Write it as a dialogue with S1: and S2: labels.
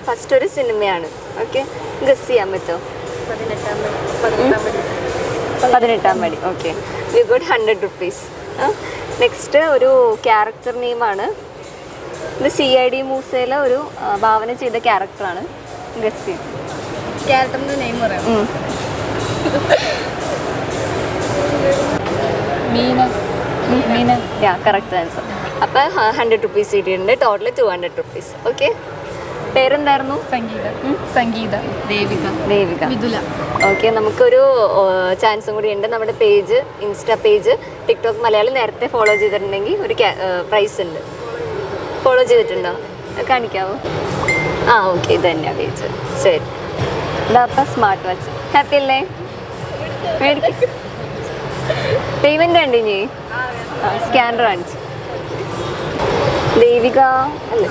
S1: First ഒരു സിനിമയാണ്. Okay, guess ചെയ്യാൻ പറ്റുമോ? 18-ാം പടി. Okay, you got 100 rupees. Next ഒരു ക്യാരക്ടർ നെയിമാണ്. ഇത് CID മൂസയിലെ ഒരു ഭാവന ചെയ്ത ക്യാരക്ടറാണ്. ഗസ് ചെയ്യും.
S2: ക്യാരക്ടറിന്റെ നെയിം പറയാം. മീന.
S1: Correct answer. അപ്പോൾ 100 rupees കിട്ടിയിട്ടുണ്ട്. Total 200 rupees. ഓക്കെ, പേരെന്തായിരുന്നു?
S2: സംഗീത.
S1: ദേവിക.
S2: വിദുല.
S1: ഓക്കെ, നമുക്കൊരു ചാൻസും കൂടി ഉണ്ട്. നമ്മുടെ page, insta page TikTok Malayalam നേരത്തെ ഫോളോ ചെയ്തിട്ടുണ്ടെങ്കിൽ ഒരു പ്രൈസ് ഉണ്ട്. ഫോളോ ചെയ്തിട്ടുണ്ടോ? കാണിക്കാവോ? ഓക്കെ, ഇത് തന്നെയാണ് പേജ്. ശരി, ഇതാപ്പം സ്മാർട്ട് വാച്ച്. ഹാപ്പി അല്ലേ? മേടിക്കും. പേയ്മെൻറ്റ് ഉണ്ട് ഇനി. സ്കാനർ കാണിച്ചു. ദേവിക അല്ലേ?